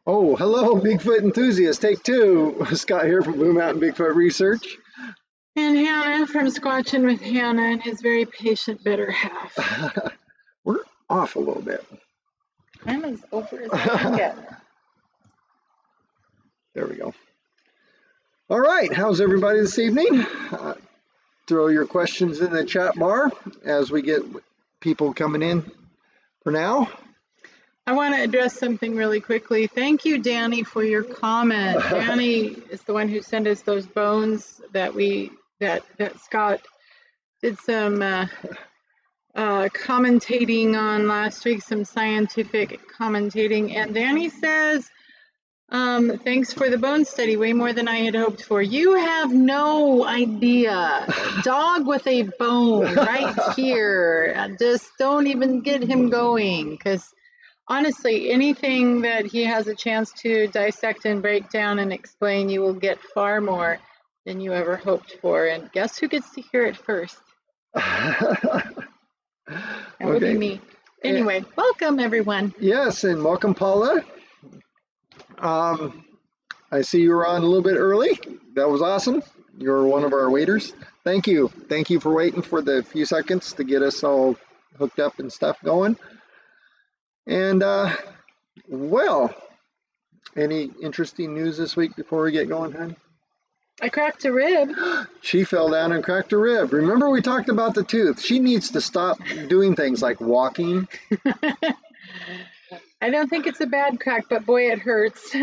Oh, hello, Bigfoot enthusiasts. Take two. Scott here from Blue Mountain Bigfoot Research. And Hannah from Squatching with Hannah and his very patient better half. We're off a little bit. I'm as over as I can get. There we go. All right, how's everybody this evening? Throw your questions in the chat bar as we get people coming in for now. I want to address something really quickly. Thank you, Danny, for your comment. Danny is the one who sent us those bones that Scott did some commentating on last week, some scientific commentating. And Danny says, thanks for the bone study, way more than I had hoped for. You have no idea. Dog with a bone right here. Just don't even get him going, because honestly, anything that he has a chance to dissect and break down and explain, you will get far more than you ever hoped for. And guess who gets to hear it first? That would be me. Anyway, welcome everyone. Yes, and welcome, Paula. I see you were on a little bit early. That was awesome. You're one of our waiters. Thank you. Thank you for waiting for the few seconds to get us all hooked up and stuff going. And, well, any interesting news this week before we get going, honey? I cracked a rib. She fell down and cracked a rib. Remember we talked about the tooth. She needs to stop doing things like walking. I don't think it's a bad crack, but boy, it hurts.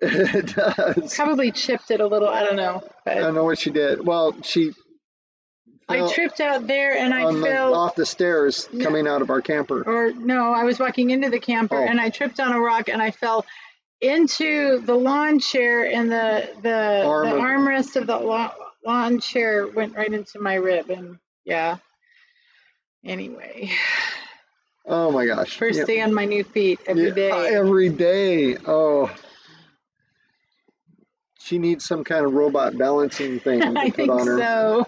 It does. Probably chipped it a little. I don't know. But I don't know what she did. Well, I tripped out there and I fell off the stairs coming out of our camper. Or no, I was walking into the camper and I tripped on a rock and I fell into the lawn chair, and the armrest of the lawn chair went right into my rib. And yeah. Anyway. Oh my gosh. First day on my new feet every day. Every day. Oh. She needs some kind of robot balancing thing to I put think on her. So.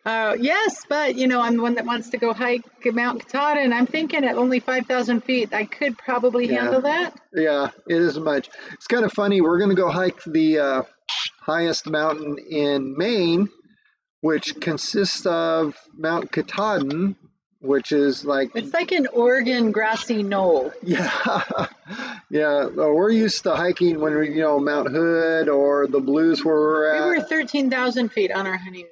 Yes, but you know, I'm the one that wants to go hike Mount Katahdin, and I'm thinking at only 5,000 feet, I could probably handle that. Yeah, it isn't much. It's kind of funny. We're going to go hike the highest mountain in Maine, which consists of Mount Katahdin, which is like... It's like an Oregon grassy knoll. Yeah. Yeah. We're used to hiking when we, Mount Hood or the Blues where we're at. We were 13,000 feet on our honeymoon.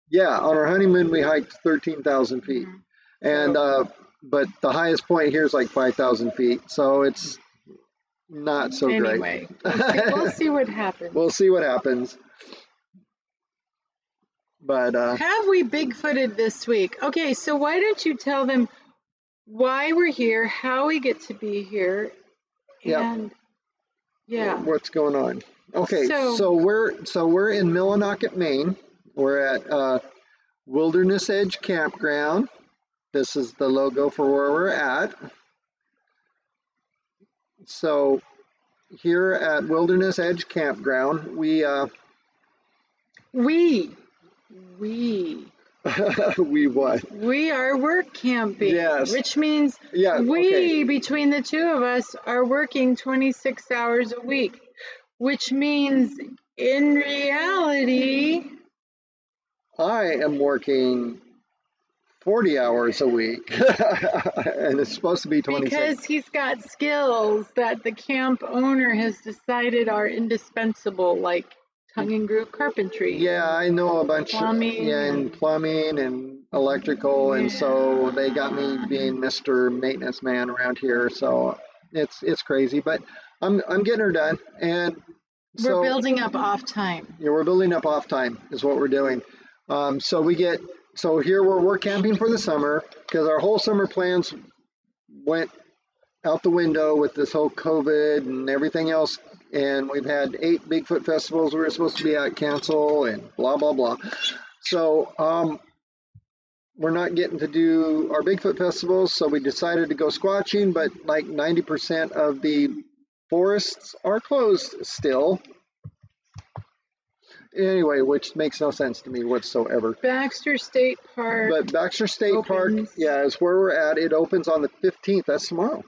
Yeah, on our honeymoon we hiked 13,000 feet, and but the highest point here is like 5,000 feet, so it's not so great. Anyway, we'll see what happens. We'll see what happens. But have we Bigfooted this week? Okay, so why don't you tell them why we're here, how we get to be here, and what's going on? Okay, so we're in Millinocket, Maine. We're at Wilderness Edge Campground. This is the logo for where we're at. So here at Wilderness Edge Campground, we what? We are work camping. Yes. Which means between the two of us, are working 26 hours a week. Which means in reality, I am working 40 hours a week, and it's supposed to be 26. Because he's got skills that the camp owner has decided are indispensable, like tongue and groove carpentry. Yeah, I know a bunch plumbing and plumbing and electrical, and so they got me being Mr. Maintenance Man around here. So it's crazy, but I'm getting her done, and we're building up off time. Yeah, we're building up off time is what we're doing. So here we're work camping for the summer because our whole summer plans went out the window with this whole COVID and everything else. And we've had 8 Bigfoot festivals we were supposed to be at cancel and blah, blah, blah. So we're not getting to do our Bigfoot festivals. So we decided to go squatching, but like 90% of the forests are closed still. Anyway, which makes no sense to me whatsoever. Baxter State Park. But Baxter State Park, is where we're at. It opens on the 15th. That's tomorrow.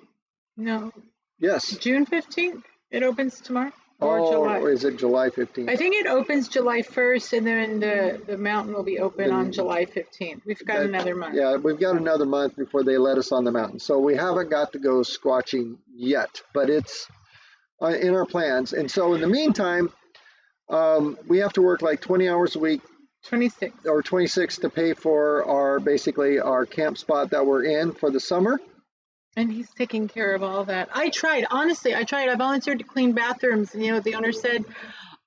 No. Yes. June 15th. It opens tomorrow. Or July. Or is it July 15th? I think it opens July 1st, and then the mountain will be open on July 15th. We've got another month. Yeah, we've got another month before they let us on the mountain. So we haven't got to go squatching yet, but it's in our plans. And so in the meantime, we have to work like 20 hours a week. 26. Or 26 to pay for basically our camp spot that we're in for the summer. And he's taking care of all that. Honestly, I volunteered to clean bathrooms, and the owner said,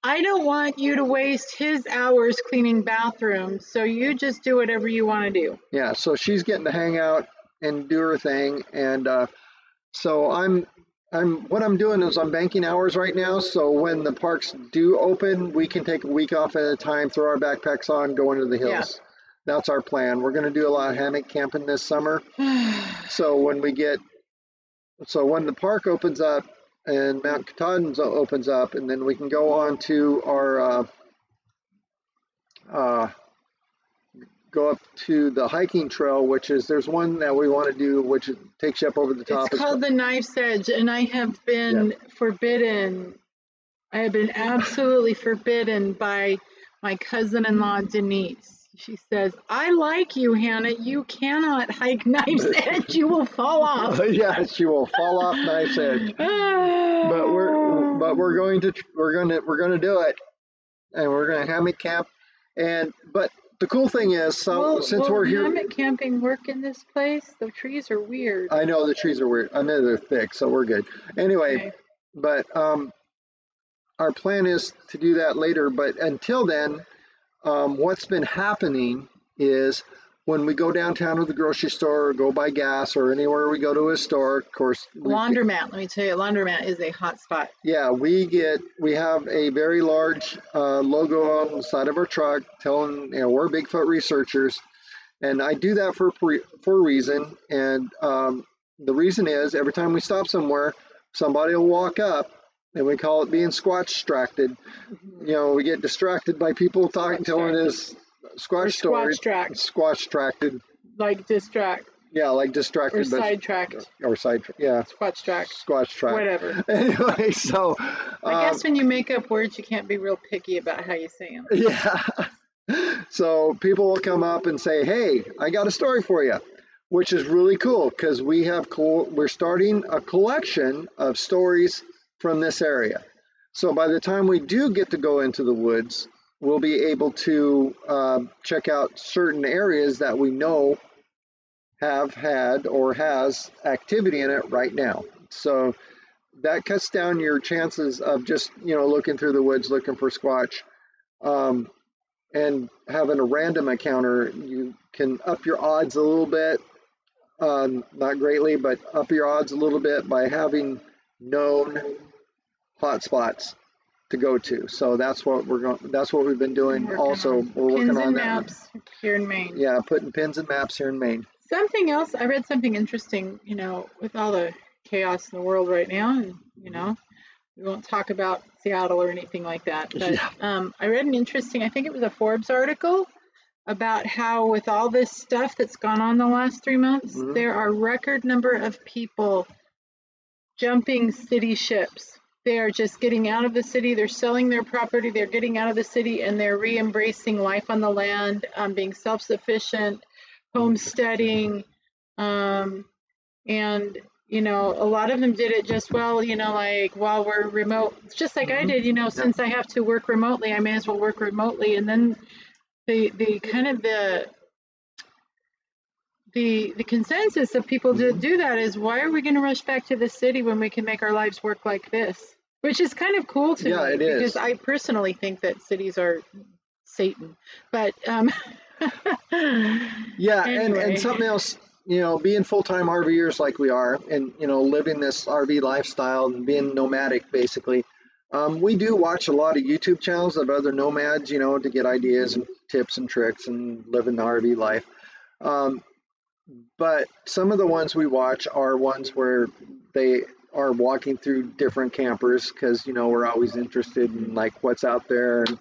I don't want you to waste his hours cleaning bathrooms, so you just do whatever you want to do. Yeah, so she's getting to hang out and do her thing, and so what I'm doing is I'm banking hours right now, so when the parks do open, we can take a week off at a time, throw our backpacks on, go into the hills. Yeah. That's our plan. We're going to do a lot of hammock camping this summer. So when the park opens up and Mount Katahdin opens up, and then we can go on to our go up to the hiking trail, there's one that we want to do, which takes you up over the top. It's called the Knife's Edge, and I have been forbidden. I have been absolutely forbidden by my cousin-in-law, Denise. She says, I like you, Hannah. You cannot hike Knife's Edge. You will fall off. Yeah, she will fall off Knife's Edge. But we're going to do it, and we're going to hammock camp. But the cool thing is, since we're here, hammock camping work in this place? The trees are weird. I know the trees are weird. I know they're thick, so we're good. Anyway, okay. But our plan is to do that later. But until then, what's been happening is when we go downtown to the grocery store or go buy gas or anywhere we go to a store, of course. Laundromat, let me tell you, laundromat is a hot spot. Yeah, we have a very large logo on the side of our truck telling we're Bigfoot researchers. And I do that for a reason. And the reason is every time we stop somewhere, somebody will walk up. And we call it being Squatch-tracted. We get distracted by people telling us Squatch stories. Squatch-tracted. Like distract. Yeah, like distracted. Or sidetracked. Or sidetracked, yeah. Squatch-tracked. Squatch-tracked. Whatever. Anyway, so. I guess when you make up words, you can't be real picky about how you say them. Yeah. So people will come up and say, hey, I got a story for you. Which is really cool because we're starting a collection of stories from this area. So by the time we do get to go into the woods, we'll be able to check out certain areas that we know have had or has activity in it right now. So that cuts down your chances of just, looking through the woods looking for Squatch and having a random encounter. You can up your odds a little bit, not greatly, but up your odds a little bit by having known hot spots to go to. So that's what we've been doing. We're working on maps here in Maine. Yeah, putting pins and maps here in Maine. Something else, I read something interesting, with all the chaos in the world right now, and we won't talk about Seattle or anything like that, but I read an interesting, I think it was a Forbes article about how with all this stuff that's gone on the last 3 months, there are record number of people jumping city ships. They are just getting out of the city. They're selling their property. They're getting out of the city, and they're re-embracing life on the land, being self-sufficient, homesteading, and a lot of them did it just well. Like while we're remote, just like I did. Since I have to work remotely, I may as well work remotely. And then the consensus of people to do that is, why are we going to rush back to the city when we can make our lives work like this? Which is kind of cool to me. It because is. I personally think that cities are Satan. But yeah, anyway. and something else, being full-time RVers like we are, and living this RV lifestyle and being nomadic basically. We do watch a lot of YouTube channels of other nomads, to get ideas and tips and tricks and living the RV life. But some of the ones we watch are ones where they are walking through different campers because, we're always interested in like what's out there. And,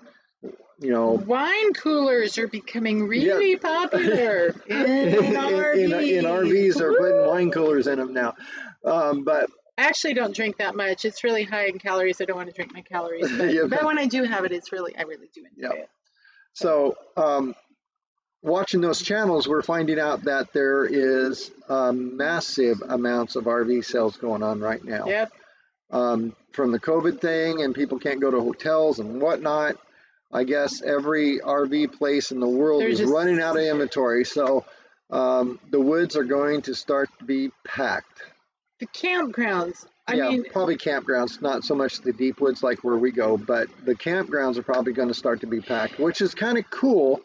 wine coolers are becoming really popular in RVs. In RVs, they're putting wine coolers in them now. But I actually don't drink that much. It's really high in calories. I don't want to drink my calories. But, Yeah. but when I do have it, I really do enjoy it. So watching those channels, we're finding out that there is massive amounts of RV sales going on right now. Yep. From the COVID thing, and people can't go to hotels and whatnot. I guess every RV place in the world is running out of inventory. So the woods are going to start to be packed. The campgrounds. I mean, probably campgrounds, not so much the deep woods like where we go, but the campgrounds are probably going to start to be packed, which is kind of cool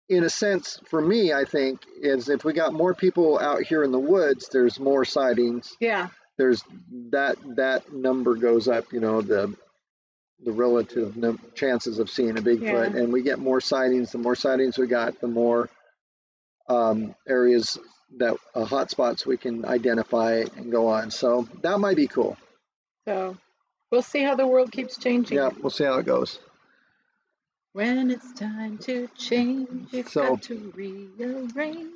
in a sense for me, I think, is if we got more people out here in the woods, there's more sightings. Yeah. There's that number goes up, the relative chances of seeing a Bigfoot, and we get more sightings. The more sightings we got, the more areas that hot spots we can identify and go on. So that might be cool. So we'll see how the world keeps changing. Yeah, we'll see how it goes. When it's time to change, you've got to rearrange.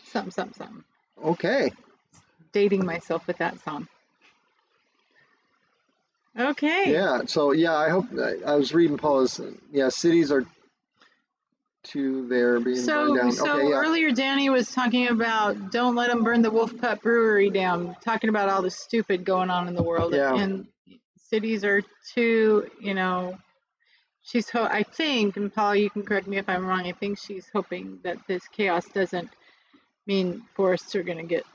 Something. Okay. Dating myself with that song. Okay. Yeah. So I hope I was reading Paula's. Yeah, cities are they're being burned down. So earlier Danny was talking about don't let them burn the Wolf Pup Brewery down. Talking about all the stupid going on in the world, and cities are too. I think, and Paula, you can correct me if I'm wrong. I think she's hoping that this chaos doesn't mean forests are going to get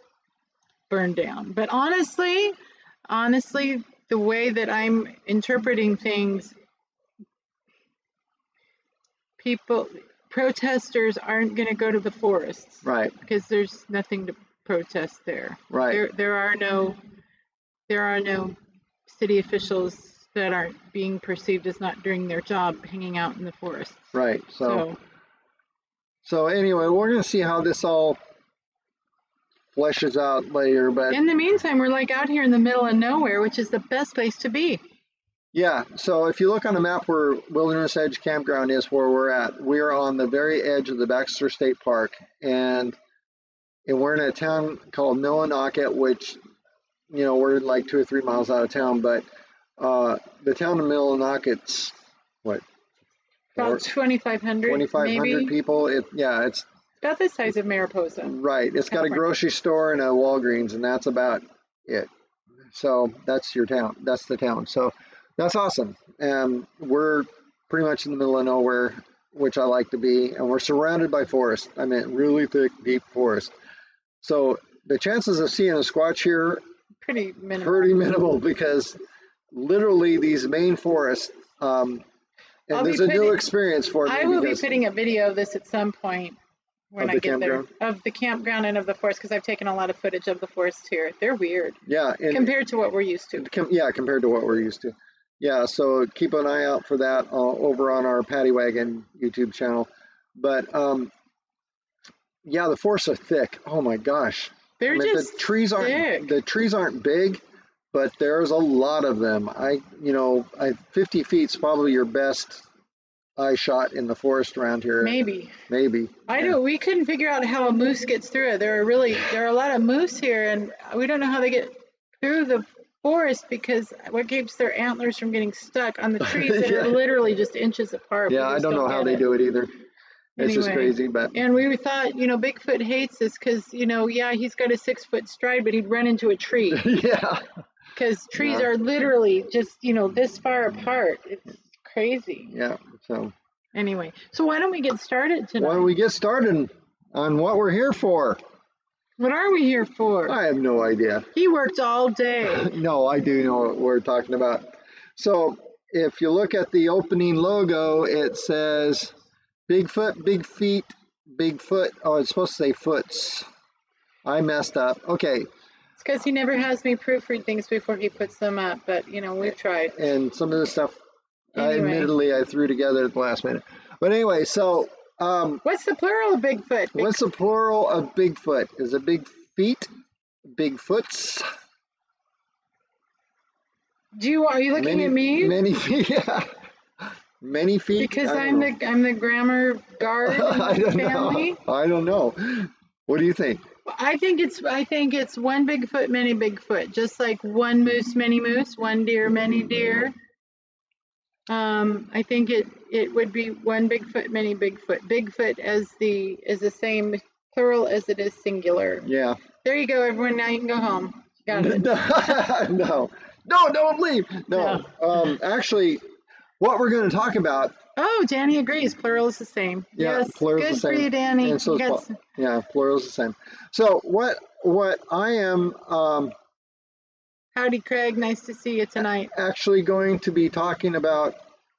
burned down. But honestly, the way that I'm interpreting things, protesters aren't going to go to the forests, right? Because there's nothing to protest there. Right. There are no city officials that aren't being perceived as not doing their job, hanging out in the forest. Right. So anyway, we're going to see how this all fleshes out later. But in the meantime, we're like out here in the middle of nowhere, which is the best place to be. Yeah. So if you look on the map where Wilderness Edge Campground is, where we're at, we're on the very edge of the Baxter State Park, and we're in a town called Millinocket, which we're like 2 or 3 miles out of town, but the town of Millinocket's what? About 2,500 people. It's about the size of Mariposa. Right. It's got a grocery store and a Walgreens, and that's about it. So that's your town. That's the town. So that's awesome. And we're pretty much in the middle of nowhere, which I like to be, and we're surrounded by forest. I mean, really thick, deep forest. So the chances of seeing a Squatch here pretty minimal because literally these main forests. And there's a new experience for me. I will be putting a video of this at some point when I get there, of the campground and of the forest, because I've taken a lot of footage of the forest here. They're weird. Yeah. Compared to what we're used to. Compared to what we're used to. Yeah, so keep an eye out for that over on our Paddy Wagon YouTube channel. But the forests are thick. Oh my gosh. The trees aren't big, but there's a lot of them. 50 feet's probably your best eye shot in the forest around here. Maybe. I know we couldn't figure out how a moose gets through it. There are a lot of moose here, and we don't know how they get through the forest because what keeps their antlers from getting stuck on the trees that are literally just inches apart. Yeah, I don't know how they do it either. It's just crazy, and we thought, Bigfoot hates us because, he's got a 6-foot stride, but he'd run into a tree. Yeah. Because trees are literally just, this far apart. It's crazy. Yeah. So. Anyway, so why don't we get started tonight? Why don't we get started on what we're here for? What are we here for? I have no idea. He worked all day. No, I do know what we're talking about. So if you look at the opening logo, it says Bigfoot, Big Feet, Bigfoot. Oh, it's supposed to say foots. I messed up. Okay. It's because he never has me proofread things before he puts them up, but, we've tried. And some of the stuff, admittedly, I threw together at the last minute. But anyway, so... what's the plural of Bigfoot? What's the plural of Bigfoot? Is it big feet? Bigfoots? Are you looking at me? Many feet, yeah. Many feet? Because I'm the grammar guard in the family? I don't know. What do you think? I think it's one Bigfoot, many Bigfoot, just like one moose, many moose, one deer, many deer. I think it would be one Bigfoot, many Bigfoot. Bigfoot is the same plural as it is singular. Yeah. There you go, everyone. Now you can go home. Got it. No, don't leave. No. Actually, what we're going to talk about. Oh, Danny agrees. Plural is the same. Yeah, yes, plural is good the same. for you, Danny. And so You yeah, plural is the same. So what I am howdy, Craig. Nice to see you tonight. actually going to be talking about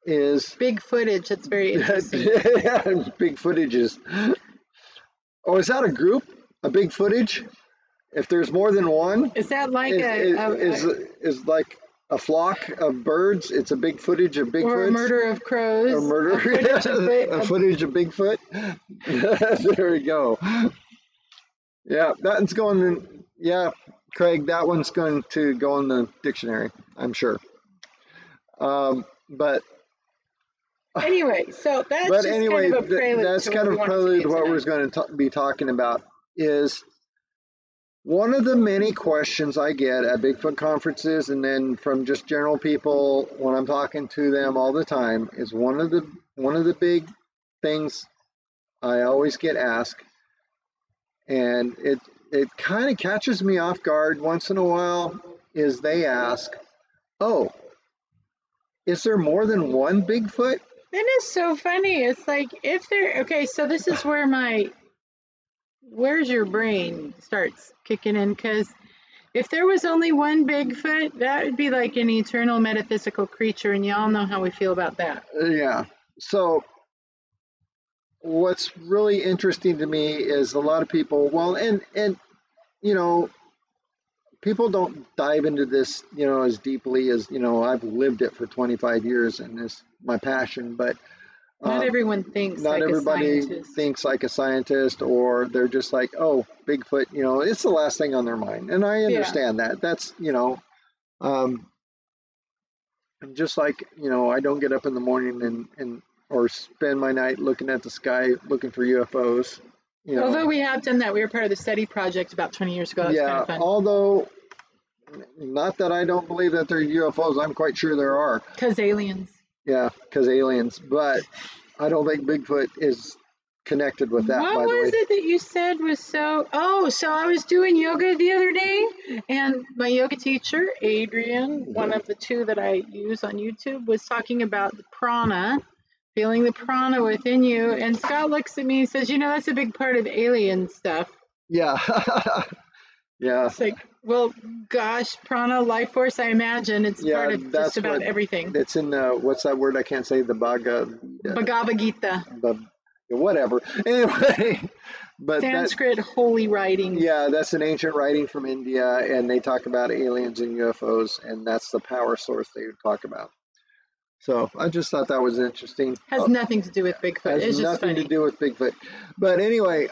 is big footage. That's very interesting. big footages. Oh, is that a group? A big footage? If there's more than one, is that like is like a flock of birds? It's a big footage of Bigfoot. Or a murder of crows. Or murder. A footage of Bigfoot. There we go. Yeah, that's going in. Yeah, Craig, that one's going to go in the dictionary, I'm sure. But anyway, so that's just kind of a prelude. That's kind of prelude to what we're going to be talking about. Is one of the many questions I get at Bigfoot conferences, and then from just general people when I'm talking to them all the time, is one of the big things I always get asked, and it kind of catches me off guard once in a while. Is they ask, "Oh, is there more than one Bigfoot?" That is so funny. It's like if there. Okay, so this is where where's your brain starts kicking in, because if there was only one Bigfoot, that would be like an eternal metaphysical creature, and y'all know how we feel about that. Yeah. So what's really interesting to me is a lot of people, well, and you know, people don't dive into this, as deeply as, I've lived it for 25 years and it's my passion, but not everyone thinks not like everybody a scientist. thinks like a scientist, or they're just like, oh, Bigfoot, it's the last thing on their mind. And I understand that. That's, just like, I don't get up in the morning and or spend my night looking at the sky looking for UFOs. Although we have done that. We were part of the SETI project about 20 years ago. That's kind of fun. Although, not that I don't believe that there are UFOs. I'm quite sure there are. Because aliens. Yeah, because aliens. But I don't think Bigfoot is connected with that, what by the way. was it that you said was so... Oh, so I was doing yoga the other day, and my yoga teacher, Adrian, one of the two that I use on YouTube, was talking about the prana, feeling the prana within you, and Scott looks at me and says, that's a big part of alien stuff. Yeah. Yeah. It's like, well, gosh, prana, life force, I imagine it's part of just about everything. It's in the, what's that word? I can't say, the Bhagavad Gita. Whatever. Anyway, but Sanskrit holy writing. Yeah, that's an ancient writing from India, and they talk about aliens and UFOs, and that's the power source they would talk about. So I just thought that was interesting. Has nothing to do with Bigfoot. It's just nothing funny. to do with Bigfoot. But anyway,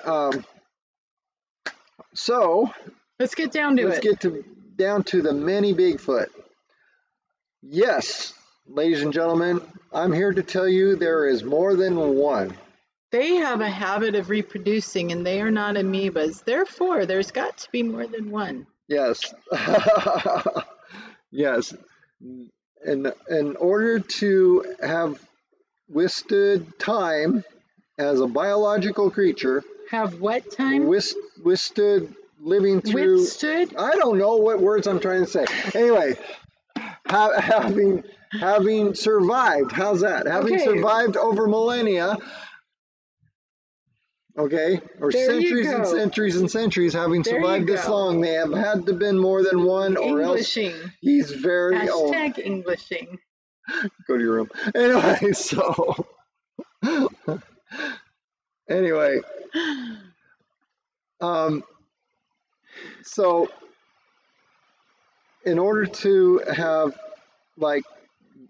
so let's get down to it. Let's get down to the many Bigfoot. Yes, ladies and gentlemen, I'm here to tell you there is more than one. They have a habit of reproducing, and they are not amoebas. Therefore, there's got to be more than one. Yes. Yes. In order to have withstood time as a biological creature. Have what time? Withstood living through. Withstood? I don't know what words I'm trying to say. Anyway, having survived. How's that? Having survived over millennia. Okay, or there centuries and centuries and centuries, having survived this long, they have had to been more than one, or Englishing. Else he's very old. Hashtag Englishing. Go to your room. Anyway, anyway, so in order to have, like,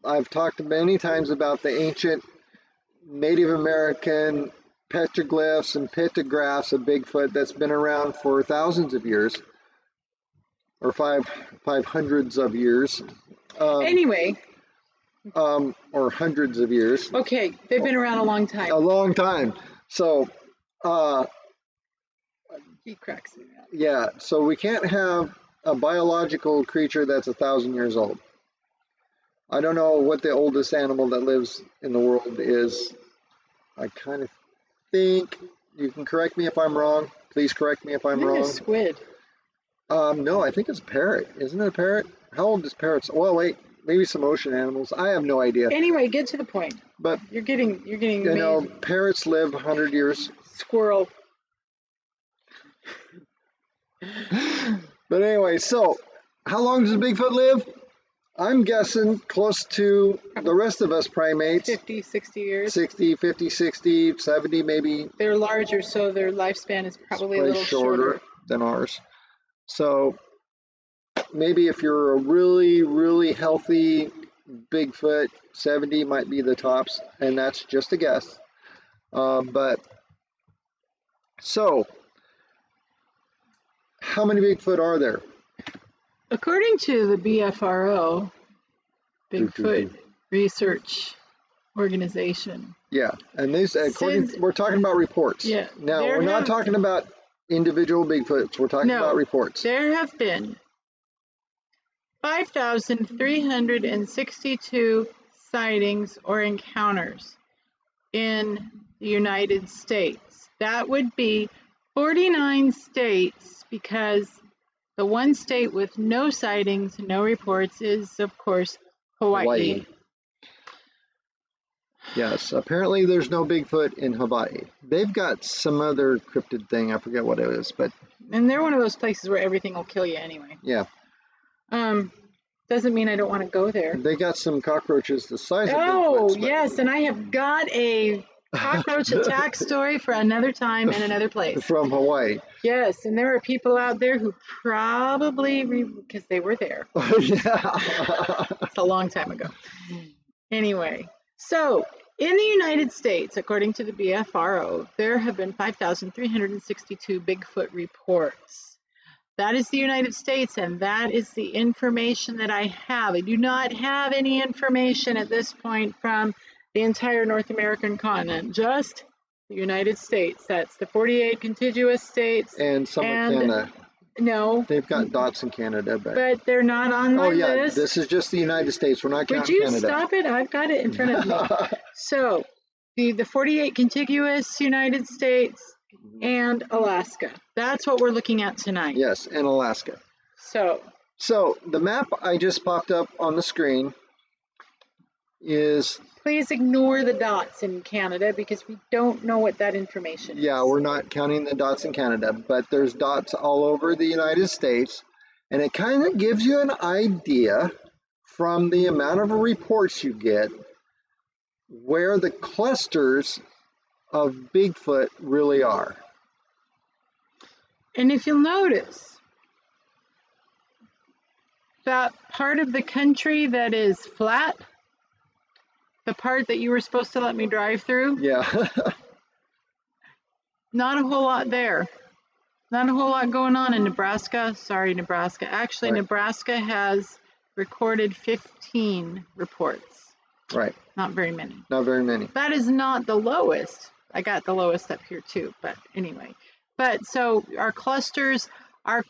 I've talked many times about the ancient Native American petroglyphs and pictographs of Bigfoot that's been around for thousands of years, or 500s of years. Anyway. Or hundreds of years. Okay, they've been around a long time. A long time. So, He cracks me up. Yeah, so we can't have a biological creature that's 1,000 years old. I don't know what the oldest animal that lives in the world is. I kind of think, you can correct me if I'm wrong. Please correct me if I I'm think wrong. a squid. No, I think it's a parrot. Isn't it a parrot? How old is parrots? Well, wait, maybe some ocean animals. I have no idea. Anyway, get to the point. But You're getting you know, amazing. parrots live 100 years. Squirrel. But anyway, so how long does Bigfoot live? I'm guessing close to the rest of us primates. 50, 60 years. 60, 50, 60, 70 maybe. They're larger, so their lifespan is probably a little shorter than ours. So maybe if you're a really, really healthy Bigfoot, 70 might be the tops, and that's just a guess. But so, how many Bigfoot are there? According to the BFRO, Bigfoot Research Organization. Yeah, and these we're talking about reports. Yeah. Now we're not talking about individual Bigfoots. We're talking about reports. There have been 5,362 sightings or encounters in the United States. That would be 49 states, because the one state with no sightings, no reports is, of course, Hawaii. Yes, apparently there's no Bigfoot in Hawaii. They've got some other cryptid thing. I forget what it is, but... And they're one of those places where everything will kill you anyway. Yeah. Doesn't mean I don't want to go there. They got some cockroaches the size of Bigfoots. Oh, yes, and I have got a cockroach attack story for another time and another place. From Hawaii. Yes, and there are people out there who probably, because they were there. Yeah. It's a long time ago. Anyway, so in the United States, according to the BFRO, there have been 5,362 Bigfoot reports. That is the United States, and that is the information that I have. I do not have any information at this point from the entire North American continent, just the United States. That's the 48 contiguous states. And some of Canada. No. They've got dots in Canada, but they're not on my list. Oh, yeah, this is just the United States. We're not counting Canada. Would you stop it? I've got it in front of me. So, the 48 contiguous United States and Alaska. That's what we're looking at tonight. Yes, and Alaska. So the map I just popped up on the screen is... Please ignore the dots in Canada, because we don't know what that information is. Yeah, we're not counting the dots in Canada, but there's dots all over the United States, and it kind of gives you an idea from the amount of reports you get where the clusters of Bigfoot really are. And if you'll notice, that part of the country that is flat, the part that you were supposed to let me drive through, yeah, not a whole lot there. Not a whole lot going on in Nebraska. Sorry, Nebraska. Actually, right. Nebraska has recorded 15 reports. Right. Not very many. Not very many. That is not the lowest. I got the lowest up here too, but anyway. But so our clusters, our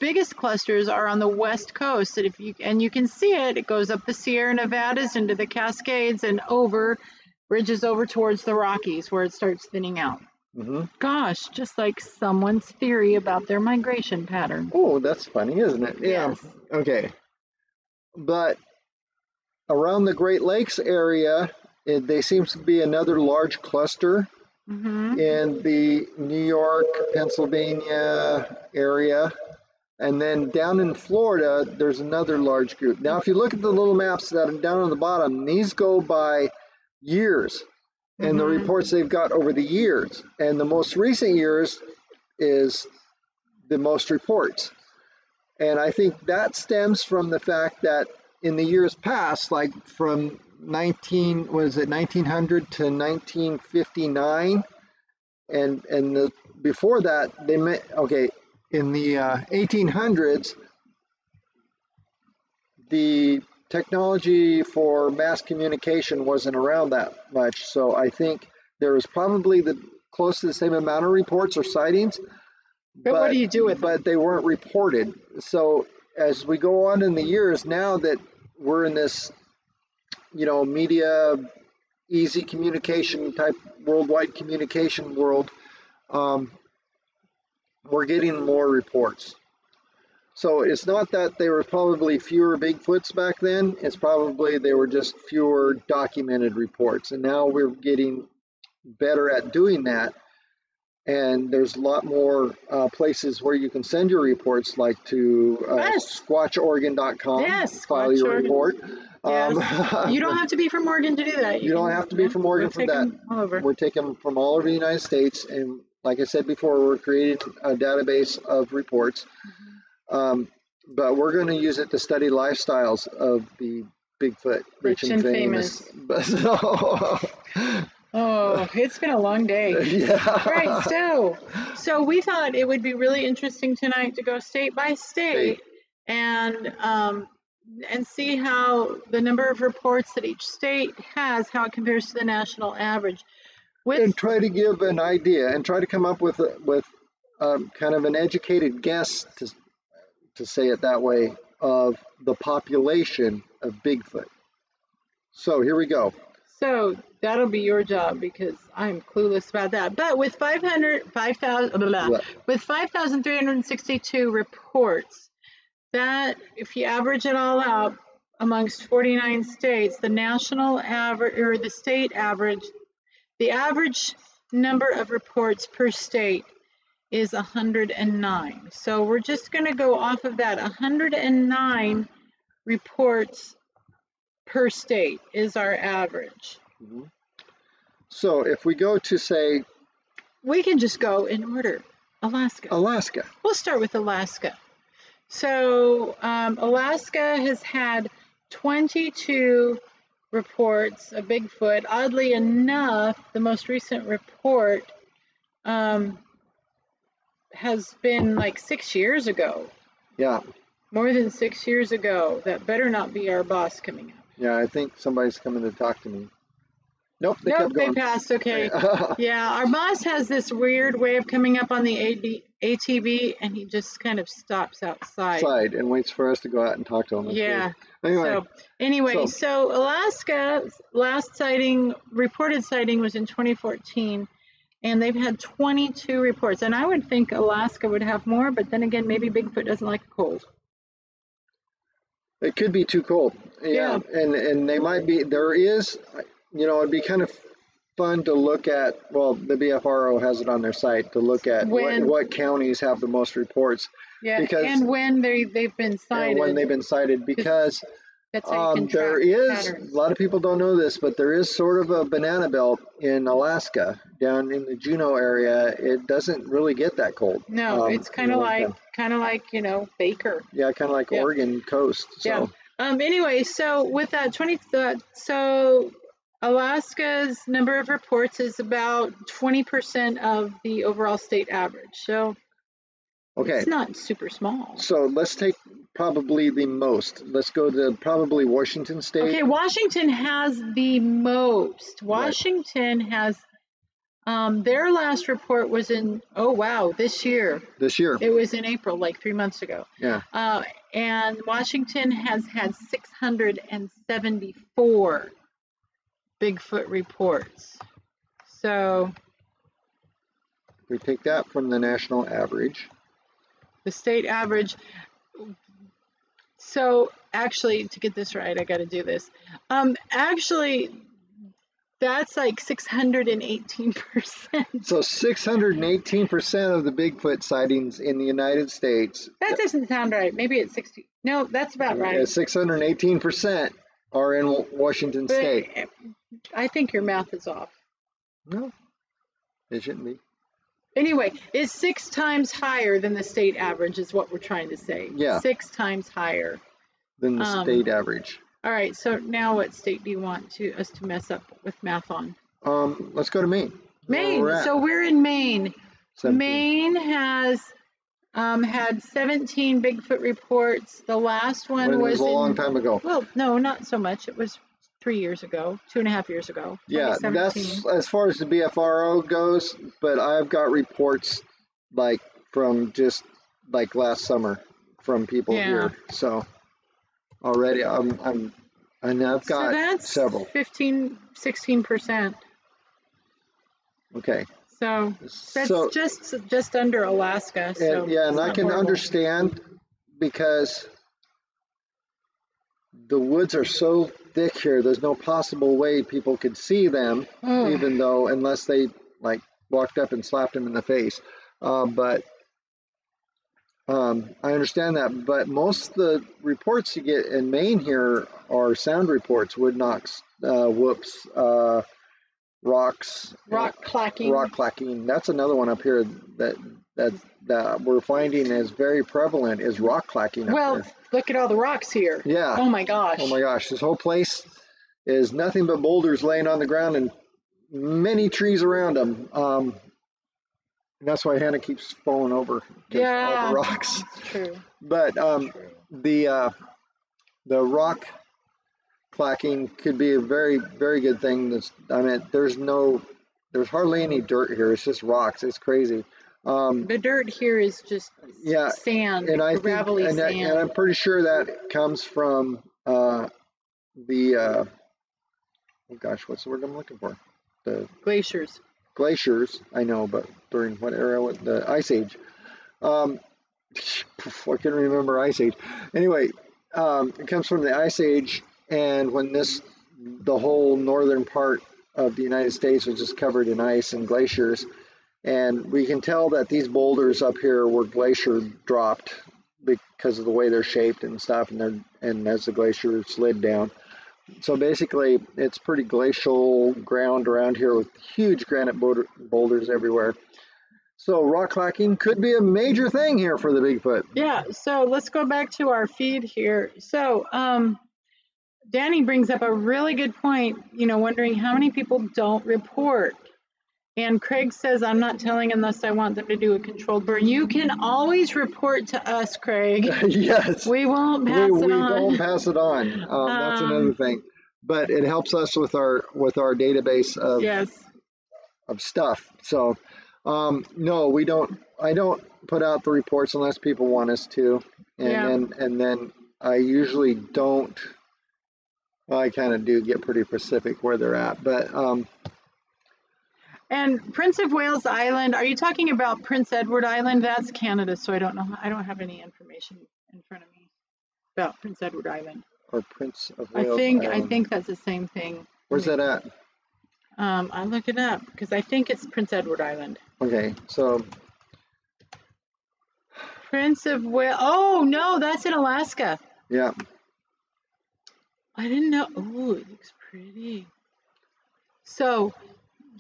biggest clusters are on the west coast. And you can see it. It goes up the Sierra Nevadas into the Cascades and bridges over towards the Rockies, where it starts thinning out. Mm-hmm. Gosh, just like someone's theory about their migration pattern. Oh, that's funny, isn't it? Yeah. Yes. Okay. But around the Great Lakes area, there seems to be another large cluster in the New York, Pennsylvania area. And then down in Florida, there's another large group. Now, if you look at the little maps that are down on the bottom, these go by years and the reports they've got over the years. And the most recent years is the most reports. And I think that stems from the fact that in the years past, like from 1900 to 1959, and before that, they met, okay, in the 1800s, the technology for mass communication wasn't around that much. So I think there was probably close to the same amount of reports or sightings, But what do you do with them? But they weren't reported. So as we go on in the years, now that we're in this, media, easy communication type, worldwide communication world, we're getting more reports. So it's not that there were probably fewer Bigfoots back then. It's probably they were just fewer documented reports. And now we're getting better at doing that. And there's a lot more places where you can send your reports, like to squatchoregon.com. Yes, file your report. Yes. You don't have to be from Oregon to do that. You don't have to be from Oregon for that. All over. We're taking them from all over the United States. And like I said before, we're creating a database of reports. But we're going to use it to study lifestyles of the Bigfoot, rich and famous. Oh, it's been a long day. Yeah. All right, so we thought it would be really interesting tonight to go state by state and see how the number of reports that each state has, how it compares to the national average. And try to give an idea and try to come up with kind of an educated guess, to say it that way, of the population of Bigfoot. So here we go. So that'll be your job because I'm clueless about that. But with 5,362 reports, that if you average it all out amongst 49 states, the national average or the state average, the average number of reports per state is 109. So we're just going to go off of that. 109 reports per state is our average. Mm-hmm. So if we go to, say, we can just go in order. Alaska. We'll start with Alaska. So Alaska has had 22 reports of Bigfoot. Oddly enough, the most recent report has been like 6 years ago. Yeah. More than 6 years ago. That better not be our boss coming up. Yeah, I think somebody's coming to talk to me. Nope, they kept going. They passed. Okay. Yeah, our boss has this weird way of coming up on the ATV, and he just kind of stops outside and waits for us to go out and talk to him. Yeah. Anyway, so Alaska's last reported sighting was in 2014, and they've had 22 reports. And I would think Alaska would have more, but then again, maybe Bigfoot doesn't like the cold. It could be too cold. Yeah. And they might be, there is, it'd be kind of fun to look at, well, the BFRO has it on their site, to look at what counties have the most reports. Yeah, and when they've been cited. And when they've been cited, because there is, a lot of people don't know this, but there is sort of a banana belt in Alaska, down in the Juneau area. It doesn't really get that cold. No, it's kind of like Baker. Yeah, kind of like Oregon coast. So. Yeah. Anyway, so with that so Alaska's number of reports is about 20% of the overall state average. So it's not super small. So let's take probably the most. Let's go to probably Washington State. Okay, Washington has the most. Washington has, their last report was in, this year. It was in April, like 3 months ago. Yeah. And Washington has had 674 Bigfoot reports. So we take that from the national average. The state average. So actually, to get this right, I got to do this. Actually, that's like 618%. So 618% of the Bigfoot sightings in the United States. That doesn't sound right. Maybe it's 60. No, that's about right. 618% are in Washington State. I think your math is off. No, it shouldn't be. Anyway, it's 6 times higher than the state average is what we're trying to say. Yeah. 6 times higher than the state average. All right, so now what state do you want us to mess up with math on? Let's go to Maine. Maine. So we're in Maine. 17. Maine has had 17 Bigfoot reports. The last one was a long time ago. Well, no, not so much. It was 3 years ago, 2.5 years ago. Yeah, that's as far as the BFRO goes, but I've got reports like from just like last summer from people Yeah. here. So already and I've So got that's several. 16%. Okay. So that's So just under Alaska. So and yeah, and it's I not can horrible. understand because the woods are so thick here. There's no possible way people could see them, Oh, even though unless they like walked up and slapped them in the face. But I understand that. But most of the reports you get in Maine here are sound reports: wood knocks, whoops, rocks, rock clacking. rock clacking. That's another one up here that we're finding is very prevalent is rock clacking up Well, there. look at all the rocks here. Yeah. Oh my gosh. Oh my gosh, this whole place is nothing but boulders laying on the ground and many trees around them. And that's why Hannah keeps falling over because all Yeah, the rocks. that's true. But True. the rock clacking could be a very very good thing. There's hardly any dirt here. It's just rocks. It's crazy. The dirt here is just Yeah, sand, and I think gravelly and sand. I'm pretty sure that comes from the oh gosh, what's the word I'm looking for? The Glaciers. glaciers. I know, but during what era? The Ice Age. I can remember Ice Age. Anyway, it comes from the Ice Age, and when the whole northern part of the United States was just covered in ice and glaciers, and we can tell that these boulders up here were glacier dropped because of the way they're shaped and stuff, and as the glacier slid down. So basically, it's pretty glacial ground around here with huge granite boulders everywhere. So rock clacking could be a major thing here for the Bigfoot. Yeah, so let's go back to our feed here. So Danny brings up a really good point, wondering how many people don't report. And Craig says, I'm not telling unless I want them to do a controlled burn. You can always report to us, Craig. Yes. We won't pass it We on. don't pass it on. That's another thing. But it helps us with our database of Yes. of stuff. So no, we don't. I don't put out the reports unless people want us to, and then I usually don't. Well, I kind of do get pretty specific where they're at, but And Prince of Wales Island, are you talking about Prince Edward Island? That's Canada, so I don't know. I don't have any information in front of me about Prince Edward Island. or Prince of Wales I think that's the same thing. Where's that at? I'll look it up because I think it's Prince Edward Island. Okay, so Prince of Wales. Oh no, that's in Alaska. yeah. I didn't know. Oh, it looks pretty. So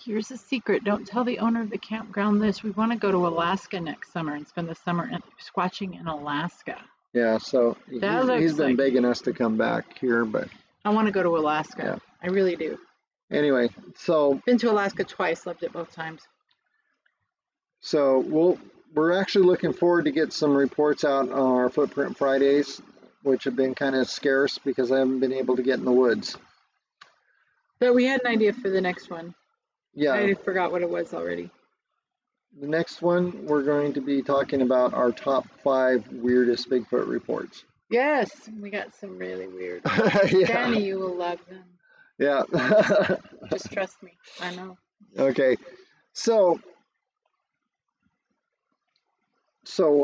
here's a secret. Don't tell the owner of the campground this. We want to go to Alaska next summer and spend the summer squatching in Alaska. Yeah, so he's been begging us to come back here, but I want to go to Alaska. Yeah. I really do. Anyway, so Been to Alaska twice, loved it both times. So we're actually looking forward to get some reports out on our Footprint Fridays, which have been kind of scarce because I haven't been able to get in the woods. But we had an idea for the next one. Yeah. I forgot what it was already. The next one, we're going to be talking about our top 5 weirdest Bigfoot reports. Yes, we got some really weird. Yeah. Danny, you will love them. Yeah. Just trust me. I know. Okay. So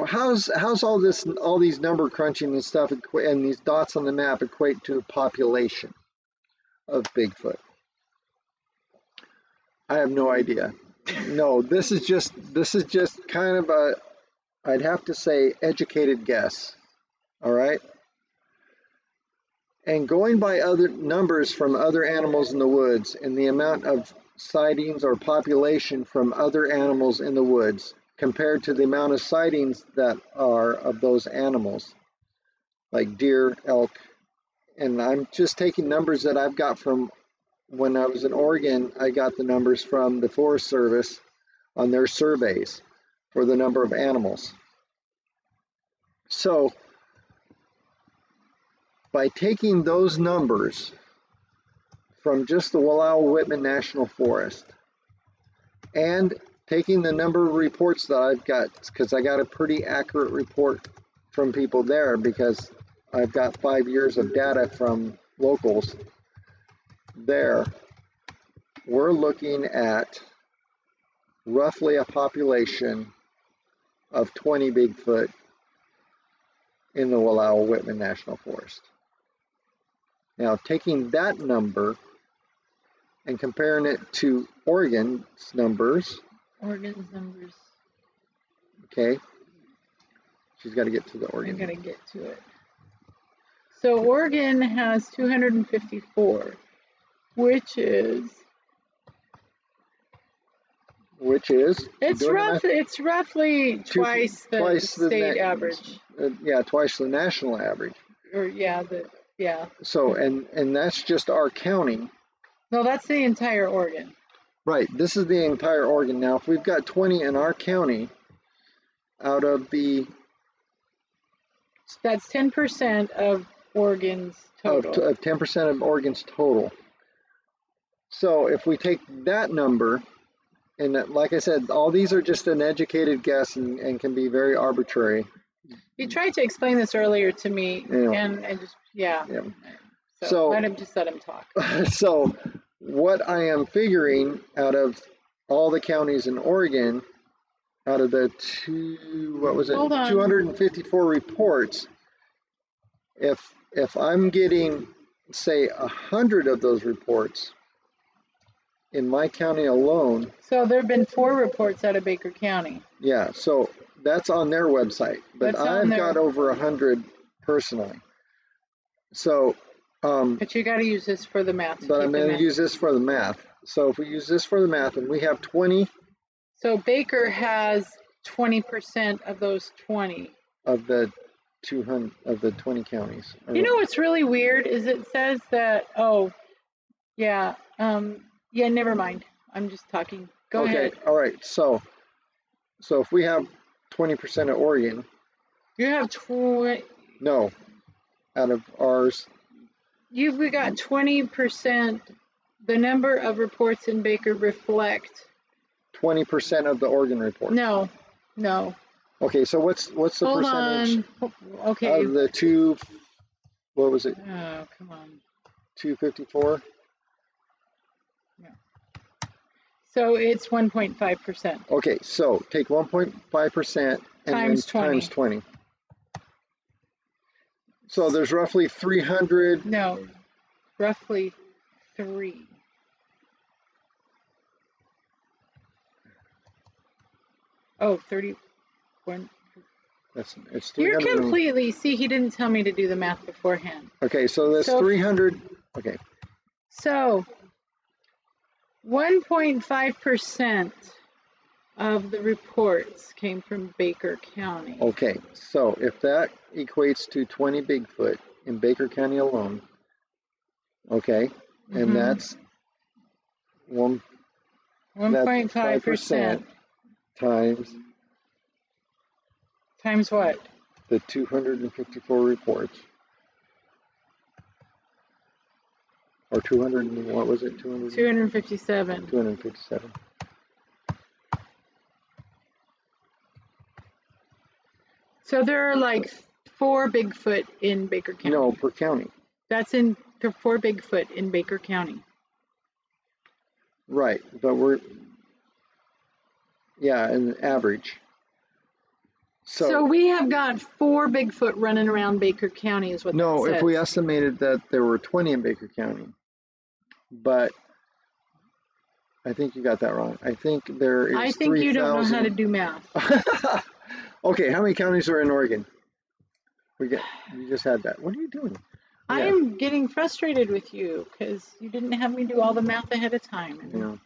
how's all these number crunching and stuff and these dots on the map equate to a population of Bigfoot? I have no idea. No, this is just kind of I'd have to say educated guess. All right? And going by other numbers from other animals in the woods and the amount of sightings or population from other animals in the woods compared to the amount of sightings that are of those animals, like deer, elk, and I'm just taking numbers that I've got from when I was in Oregon. I got the numbers from the Forest Service on their surveys for the number of animals. So by taking those numbers from just the Wallowa-Whitman National Forest and taking the number of reports that I've got, because I got a pretty accurate report from people there, because I've got 5 years of data from locals there. We're looking at roughly a population of 20 Bigfoot in the Wallowa-Whitman National Forest. Now, taking that number and comparing it to Oregon's numbers. Okay. She's got to get to the Oregon. I got to get to it. So Oregon has 254, which is it's roughly twice the state average. Yeah, twice the national average. Or yeah. So and that's just our county. No, that's the entire Oregon. Right. This is the entire Oregon. Now, if we've got 20 in our county, out of the that's 10% of Oregon's total. Of 10% of Oregon's total. So if we take that number, and like I said, all these are just an educated guess and can be very arbitrary. You tried to explain this earlier to me, and just So might have just let him talk. So what I am figuring out of all the counties in Oregon, out of the 254 reports, if I'm getting, say, 100 of those reports in my county alone. So there have been 4 reports out of Baker County. Yeah, so that's on their website, but I've got over 100 personally. So, but you got to use this for the math. But I'm going to use this for the math. So if we use this for the math, and we have 20. So Baker has 20% of those 20. Of the 200 of the 20 counties. You know what's really weird is it says that. Never mind. I'm just talking. Go ahead. All right. So if we have 20% of Oregon. You have 20. No, out of ours. We got 20%. The number of reports in Baker reflect 20% of the Oregon report. No. Okay, so what's the percentage? Okay. Of the two, what was it? Oh, come on. 254? Yeah. So it's 1.5%. Okay, so take 1.5% and times 20. So there's roughly 300. No, roughly 3. Oh, 31. It's 300. You're completely, see, he didn't tell me to do the math beforehand. Okay, so that's 300. Okay. So 1.5% of the reports came from Baker County. Okay, so if that equates to 20 Bigfoot in Baker County alone, okay, and that's 1.5% times what? The 254 reports. Or 200, what was it? 257. 257. So there are like 4 Bigfoot in Baker County. No, per county. That's in 4 Bigfoot in Baker County. Right, but an average. So we have got 4 Bigfoot running around Baker County is what that says. No, if we estimated that there were 20 in Baker County, but I think you got that wrong. I think there is 3,000. I think you don't know how to do math. Okay, how many counties are in Oregon? You just had that. What are you doing? I am getting frustrated with you because you didn't have me do all the math ahead of time. Yeah.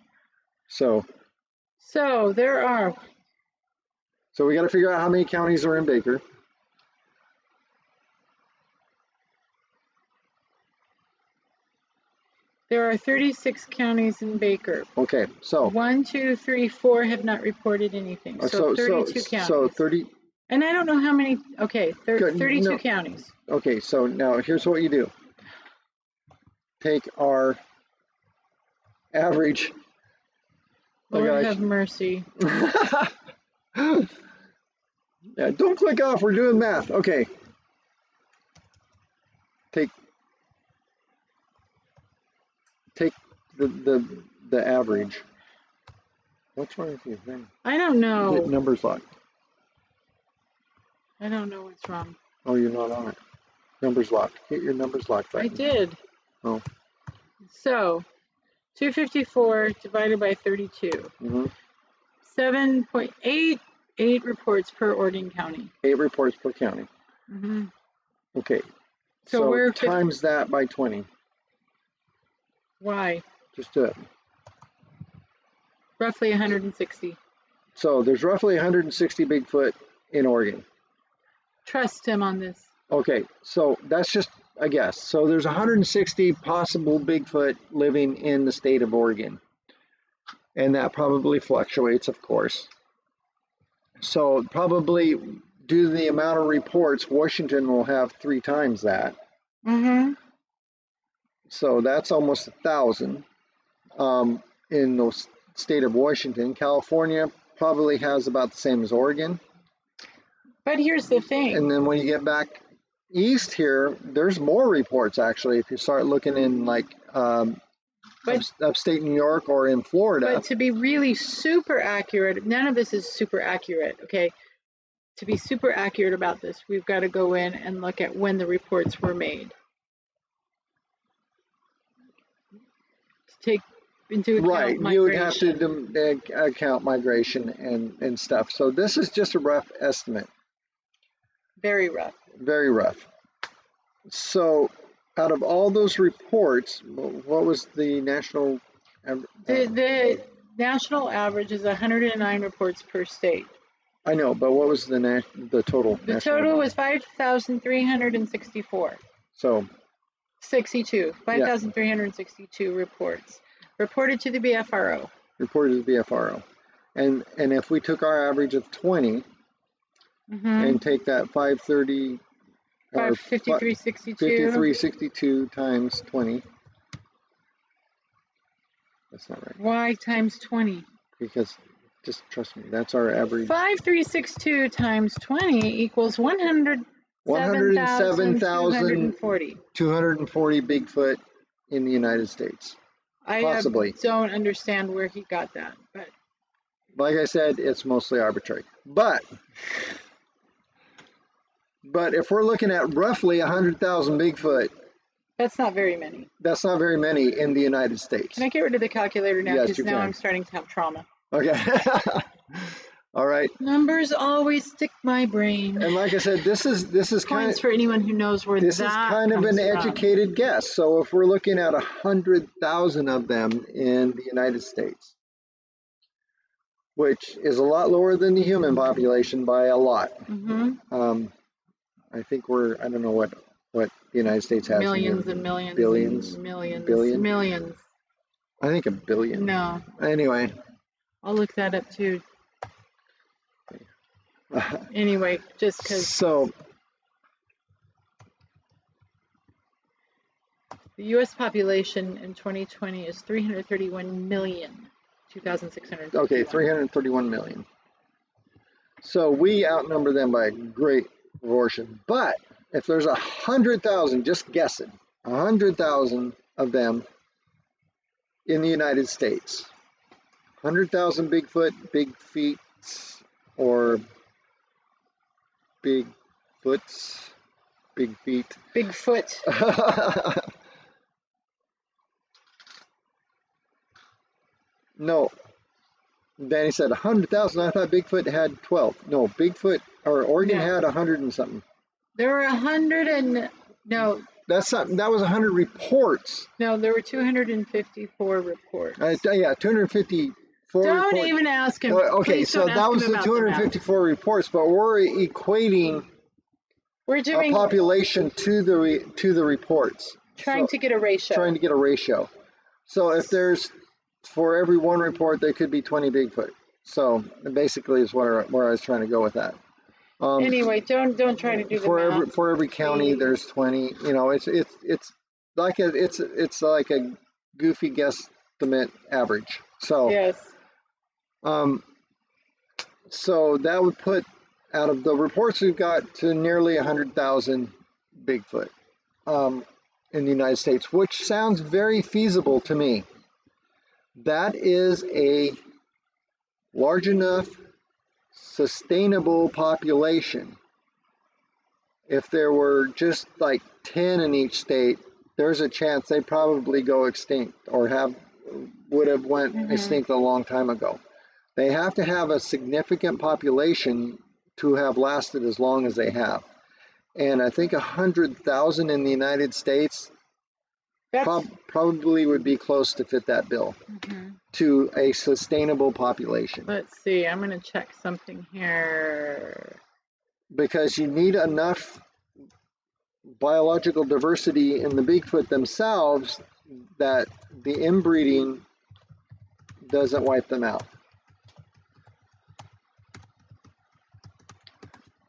So there are. So we got to figure out how many counties are in Baker. There are 36 counties in Baker. Okay, so 1, 2, 3, 4 have not reported anything. So 32 counties. So 30. And I don't know how many. Okay, 32 counties. Okay, so now here's what you do. Take our average Lord have mercy. Yeah, don't click off. We're doing math. Okay. Take the average. What's wrong with you? I don't know. Hit numbers lock. I don't know what's wrong. Oh, you're not on it. Numbers lock. Hit your numbers lock button. I did. Oh. So, 254 divided by 32. 7.88 reports per Oregon county. 8 reports per county. Okay. So we're times that by 20. Why? Just do it. Roughly 160. So there's roughly 160 Bigfoot in Oregon. Trust him on this. Okay, so that's just a guess. So there's 160 possible Bigfoot living in the state of Oregon. And that probably fluctuates, of course. So probably due to the amount of reports, Washington will have 3 times that. So that's almost 1,000 in the state of Washington. California probably has about the same as Oregon. But here's the thing. And then when you get back east here, there's more reports actually. If you start looking in like upstate New York or in Florida. But to be really super accurate, none of this is super accurate, okay? To be super accurate about this, we've got to go in and look at when the reports were made. To take into account migration. You would have to account migration and stuff. So this is just a rough estimate. Very rough. Very rough. So out of all those reports, what was the national? The national average is 109 reports per state. I know, but what was the total? The total was 5,364. So 5,362 reports reported to the BFRO. Reported to the BFRO, and if we took our average of 20 and take that 5362 times 20. That's not right. Why times 20? Because just trust me, that's our average. 5362 times 20 equals 107,240 Bigfoot in the United States. Possibly. I don't understand where he got that, but like I said, it's mostly arbitrary. But if we're looking at roughly 100,000 Bigfoot, that's not very many. That's not very many in the United States. Can I get rid of the calculator now? Yes, because now I'm starting to have trauma. Okay. All right. Numbers always stick my brain. And like I said, this is kind of for anyone who knows where this is kind of an educated guess. So if we're looking at 100,000 of them in the United States, which is a lot lower than the human population by a lot. I think I don't know what the United States has. Millions and millions. Billions. Millions. I think a billion. No. Anyway. I'll look that up too. Anyway, just because. So. The U.S. population in 2020 is 331 million. 2,600. Okay, 331 million. So we outnumber them by a great proportion. But if there's 100,000, just guessing, 100,000 of them in the United States, 100,000 Bigfoot, big feet, or Bigfoots, big feet. Bigfoot. No. Danny said 100,000. I thought Bigfoot had 12. No, Bigfoot or Oregon had 100 and something. There were 100 and no. That's not. That was 100 reports. No, there were 254 reports. Yeah, 254. Don't even ask him. Okay, so that was the 254 reports, but we're equating a population to the reports. Trying to get a ratio. Trying to get a ratio. So if there's for every one report, there could be 20 Bigfoot. So basically, is where I was trying to go with that. Anyway, don't try to do the math. For every county, there's 20. You know, it's like a goofy guesstimate average. So yes. Um, so that would put, out of the reports we've got, to nearly 100,000 Bigfoot in the United States, which sounds very feasible to me. That is a large enough, sustainable population. If there were just like 10 in each state, there's a chance they'd probably go extinct or would have went extinct a long time ago. They have to have a significant population to have lasted as long as they have. And I think 100,000 in the United States probably would be close to fit that bill to a sustainable population. Let's see, I'm going to check something here. Because you need enough biological diversity in the Bigfoot themselves that the inbreeding doesn't wipe them out.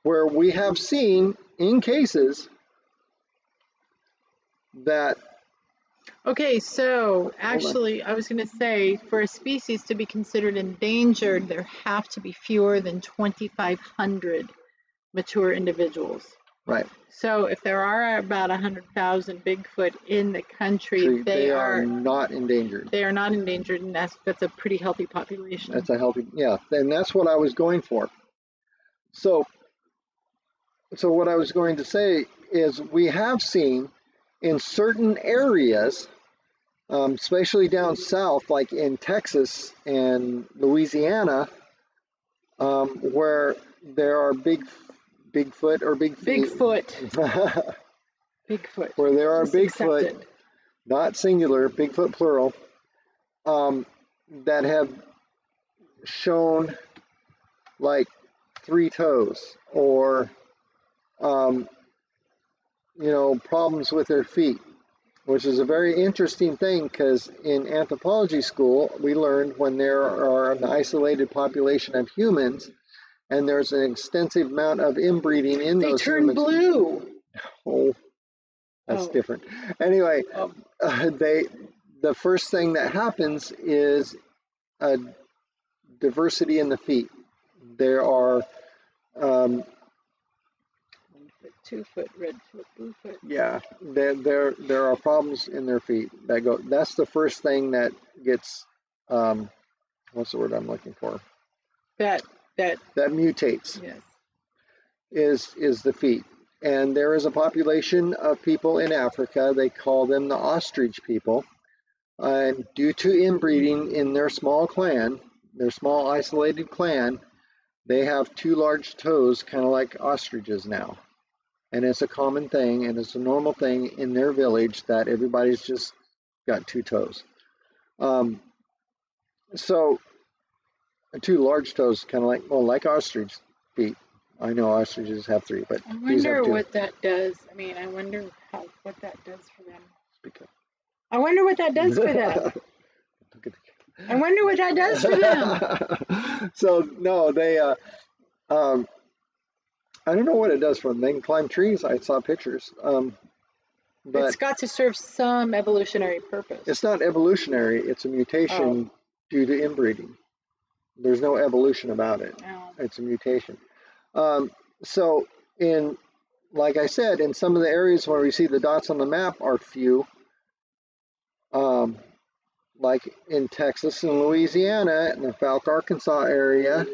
Where we have seen in cases that... Okay, so actually I was going to say, for a species to be considered endangered, there have to be fewer than 2,500 mature individuals. Right. So if there are about 100,000 Bigfoot in the country, they are not endangered. They are not endangered, and that's a pretty healthy population. That's a healthy, yeah, and that's what I was going for. So what I was going to say is we have seen in certain areas, especially down south, like in Texas and Louisiana, where there are Bigfoot or big feet. Bigfoot. Bigfoot. Where there are It's Bigfoot, accepted. not singular, Bigfoot plural, that have shown like 3 toes or, problems with their feet, which is a very interesting thing because in anthropology school, we learned when there are an isolated population of humans and there's an extensive amount of inbreeding in those humans. They turn blue. Oh, that's different. Anyway, the first thing that happens is a diversity in the feet. There are 2-foot, red foot, blue foot. Yeah, there are problems in their feet that go. That's the first thing that gets. What's the word I'm looking for? That mutates. Yes. Is the feet. And there is a population of people in Africa. They call them the ostrich people. And due to inbreeding in their small clan, their small isolated clan, they have 2 large toes, kind of like ostriches now. And it's a common thing, and it's a normal thing in their village that everybody's just got 2 toes. So 2 large toes, kind of like ostrich feet. I know ostriches have 3, but these have 2. I wonder what that does. I wonder what that does for them. I wonder what that does for them. I wonder what that does for them. So no, they. I don't know what it does for them. They can climb trees. I saw pictures. But it's got to serve some evolutionary purpose. It's not evolutionary. It's a mutation due to inbreeding. There's no evolution about it. No. It's a mutation. So like I said, in some of the areas where we see the dots on the map are few, like in Texas and Louisiana, in the Falk, Arkansas area,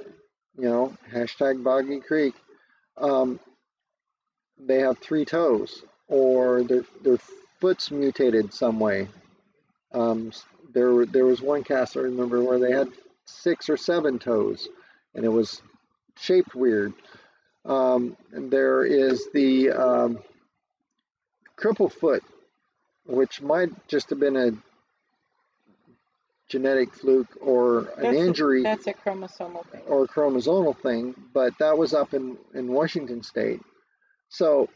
hashtag Boggy Creek, they have 3 toes, or their foot's mutated some way. There was one cast I remember where they had 6 or 7 toes, and it was shaped weird. And there is the cripple foot, which might just have been a genetic fluke or an injury. That's a chromosomal thing. Or a chromosomal thing, but that was up in Washington State. So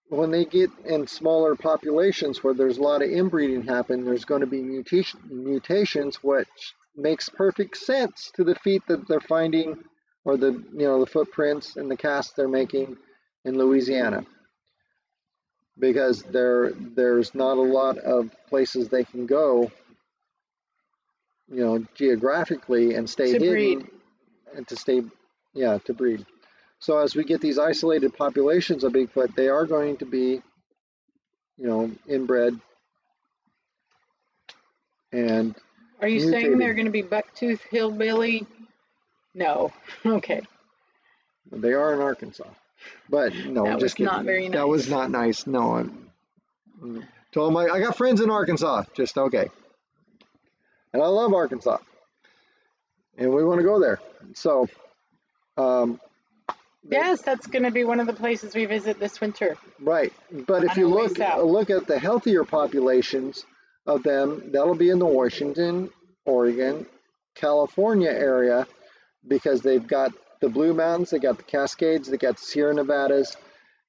when they get in smaller populations where there's a lot of inbreeding happen, there's going to be mutations, which makes perfect sense to the feet that they're finding, or the footprints and the casts they're making in Louisiana, because there's not a lot of places they can go, geographically and stay hidden and to stay, yeah, to breed. So as we get these isolated populations of Bigfoot, they are going to be, inbred and Are you saying mutated. they're going to be bucktooth hillbilly? No. Okay. They are in Arkansas, but no, That just was not kidding. very nice. That was not nice. No, told them I got friends in Arkansas. Just okay, and I love Arkansas, and we want to go there. So, Yes, that's going to be one of the places we visit this winter. right. But if On you our way look south. at the healthier populations of them, that'll be in the Washington, Oregon, California area because they've got the Blue Mountains, they got the Cascades, they got the Sierra Nevadas,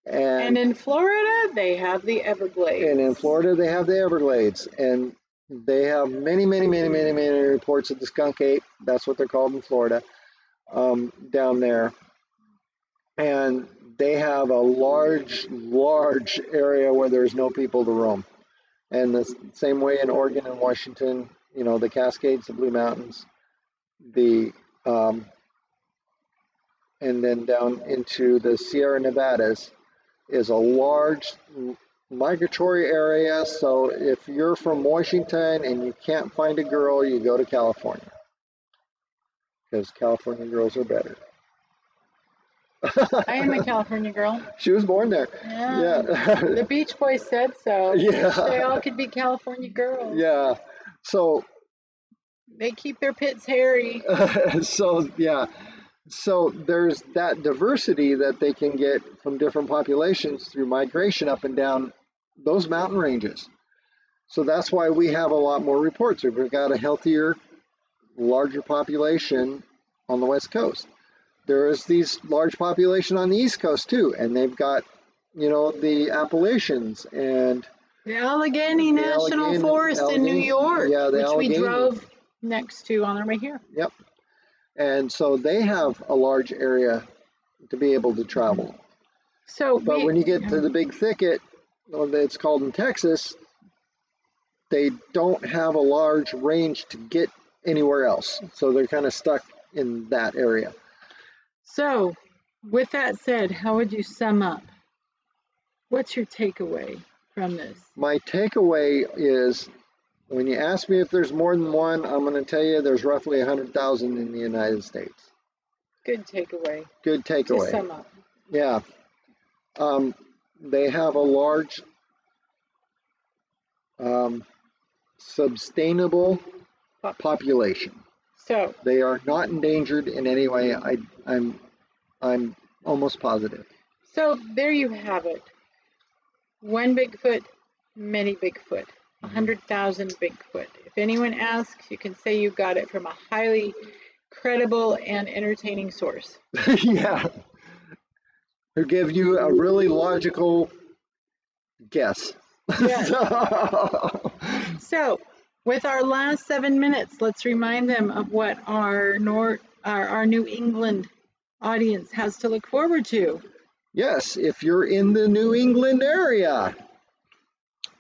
And in Florida, they have the Everglades. and in Florida they have the Everglades, and they have many, many, many, many, many reports of the skunk ape. That's what they're called in Florida, down there. And they have a large, large area where there's no people to roam. And the same way in Oregon and Washington, the Cascades, the Blue Mountains, the and then down into the Sierra Nevadas is a large migratory area. So if you're from Washington and you can't find a girl, you go to California because California girls are better. I am a California girl. She was born there. Yeah. Yeah. The Beach Boys said so. Yeah. They all could be California girls. Yeah. So They keep their pits hairy. yeah. So there's that diversity that they can get from different populations through migration up and down those mountain ranges. So that's why we have a lot more reports. We've got a healthier, larger population on the West Coast. There is these large population on the East Coast too, and they've got, the Appalachians and the Allegheny National Forest in New York, which we drove next to on our way here. Yep. And so they have a large area to be able to travel. But when you get to the big thicket, it's called in Texas, they don't have a large range to get anywhere else. So they're kind of stuck in that area. So with that said, how would you sum up? What's your takeaway from this? My takeaway is when you ask me if there's more than one, I'm going to tell you there's roughly 100,000 in the United States. Good takeaway. Good takeaway. To sum up. Yeah. They have a large, sustainable population. So they are not endangered in any way. I'm almost positive. So there you have it. One Bigfoot, many Bigfoot. 100,000 Bigfoot. If anyone asks, you can say you got it from a highly credible and entertaining source. Yeah. Who give you a really logical guess. Yes. So, with our last 7 minutes, let's remind them of what our New England audience has to look forward to. Yes, if you're in the New England area.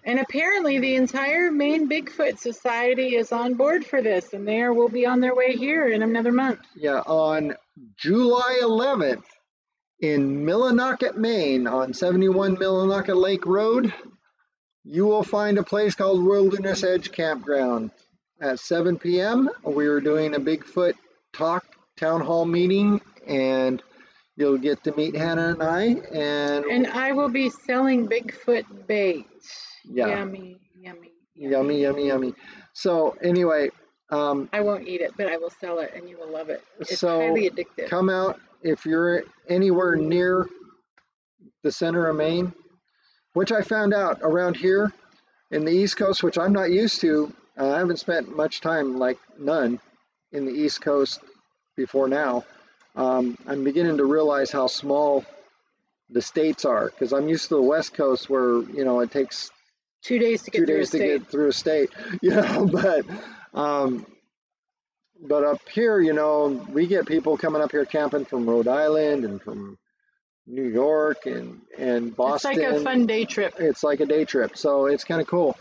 And apparently the entire Maine Bigfoot Society is on board for this, and they will be on their way here in another month. Yeah, on July 11th in Millinocket, Maine, on 71 Millinocket Lake Road, you will find a place called Wilderness Edge Campground. At 7 p.m., we are doing a Bigfoot talk town hall meeting, and you'll get to meet Hannah and I. And I will be selling Bigfoot bait. Yeah. Yummy, yummy, yummy. Yummy, yummy, yummy. So anyway. I won't eat it, but I will sell it, and you will love it. It's highly addictive. Come out if you're anywhere near the center of Maine, which I found out around here in the East Coast, which I'm not used to. I haven't spent much time, like none, in the East Coast before now. I'm beginning to realize how small the states are, because I'm used to the West Coast where, it takes 2 days to get get through a state. But up here, we get people coming up here camping from Rhode Island and from New York and Boston. It's like a fun day trip. It's like a day trip, so it's kind of cool.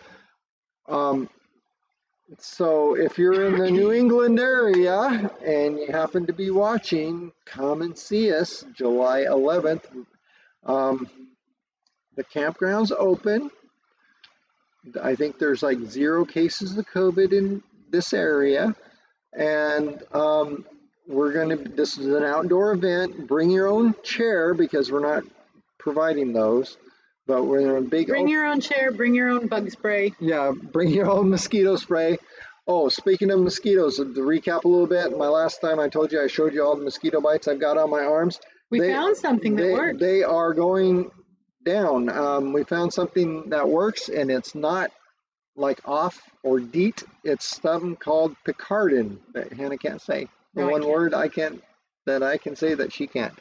So if you're in the New England area and you happen to be watching, come and see us July 11th. Um, the campground's open. I think there's like 0 cases of COVID in this area. And this is an outdoor event. Bring your own chair because we're not providing those. But we're in a big. Bring your own chair, bring your own bug spray. Yeah, bring your own mosquito spray. Oh, speaking of mosquitoes, to recap a little bit, my last time I told you I showed you all the mosquito bites I've got on my arms. We found something that works. They are going down. We found something that works, and it's not like off or DEET. It's something called Picardin that Hannah can't say. The one word I can say that she can't.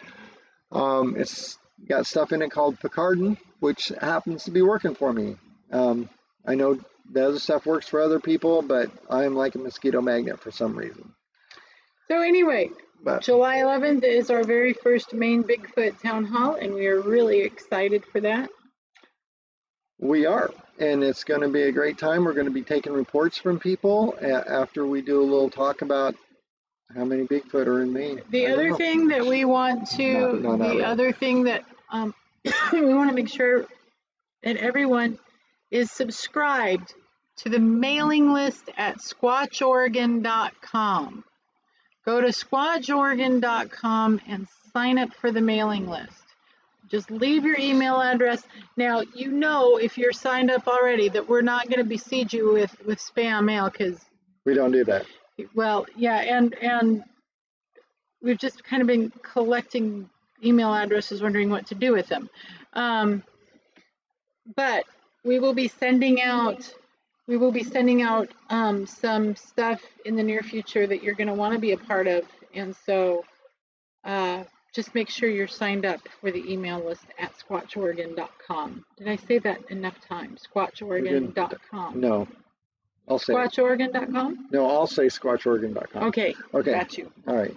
It's got stuff in it called Picardin, which happens to be working for me. I know the other stuff works for other people, but I'm like a mosquito magnet for some reason. So anyway, July 11th is our very first Maine Bigfoot Town Hall, and we are really excited for that. We are, and it's going to be a great time. We're going to be taking reports from people after we do a little talk about how many Bigfoot are in Maine. The other thing that we want to, other thing that we want to make sure that everyone is subscribed to the mailing list at squatchoregon.com. Go to squatchoregon.com and sign up for the mailing list. Just leave your email address. Now, you know if you're signed up already that we're not going to besiege you with spam mail because we don't do that. Well, yeah, and we've just kind of been collecting email addresses, wondering what to do with them. But we will be sending out some stuff in the near future that you're going to want to be a part of, and so just make sure you're signed up for the email list at squatchoregon.com. Did I say that enough times? Squatchoregon.com. No, I'll say squatchoregon.com. No, I'll say squatchoregon.com. Okay. Got you. All right.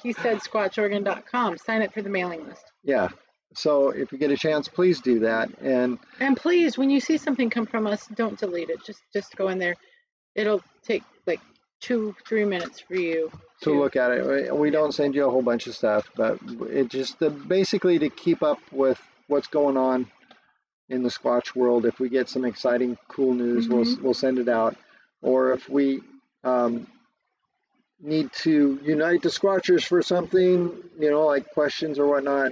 He said squatchoregon.com. Sign up for the mailing list. Yeah. So if you get a chance, please do that. And please, when you see something come from us, don't delete it. Just go in there. It'll take like 2-3 minutes for you to look at it. We don't send you a whole bunch of stuff, but it just basically to keep up with what's going on in the Squatch world. If we get some exciting, cool news, we'll send it out. Or if we need to unite the Squatchers for something, like questions or whatnot.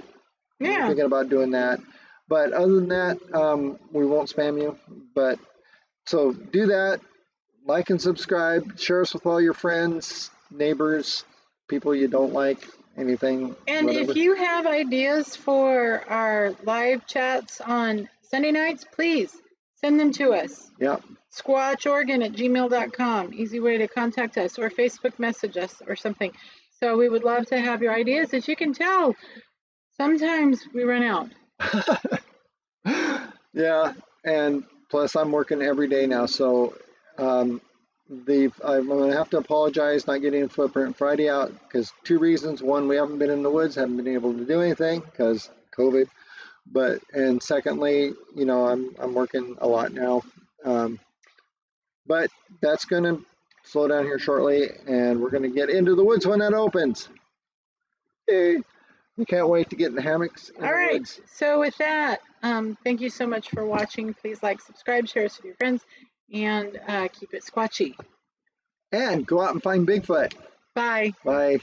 Yeah. We're thinking about doing that. But other than that, we won't spam you. But so do that. Like and subscribe. Share us with all your friends, neighbors, people you don't like, anything. And whatever. If you have ideas for our live chats on Sunday nights, please send them to us. Yeah. squatchoregon@gmail.com. Easy way to contact us, or Facebook message us or something. So we would love to have your ideas. As you can tell, sometimes we run out. Yeah, and plus I'm working every day now, so I'm going to have to apologize not getting Footprint Friday out because 2 reasons. One, we haven't been in the woods, haven't been able to do anything because COVID. And secondly, I'm working a lot now. But that's going to slow down here shortly, and we're going to get into the woods when that opens. Hey, we can't wait to get in the hammocks in the woods. So with that, thank you so much for watching. Please like, subscribe, share us with your friends, and keep it squatchy. And go out and find Bigfoot. Bye. Bye.